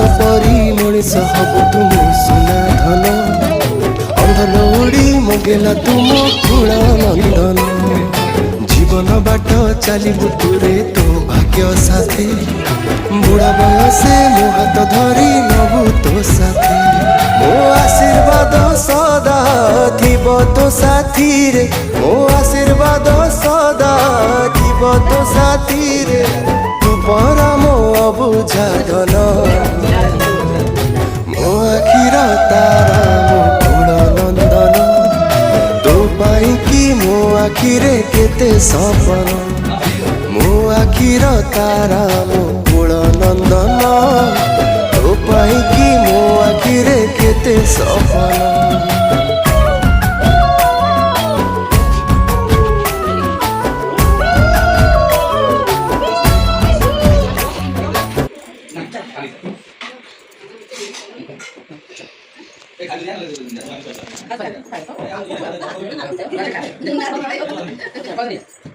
परी मनीष हबु तुम सुना धन अंधन उड़ी मगेला तुम कुल नंदन जीवन बाट चलबु तुरे तो भाग्य साथी बुढ़ा बयसे मो हाथ धरी नबु तो साथी मो आशीर्वाद सदा थिब तो साथी रे मो आशीर्वाद सदा थिब तो साथी रे तू परम अबुझा धन मो आखिर तारा मो कुल नंदन तो पाई कि मो आखिरे केते सपन मो आखिर तारा मो कुल नंदन तो पाई कि मो आखिरे केते सपन Gracias.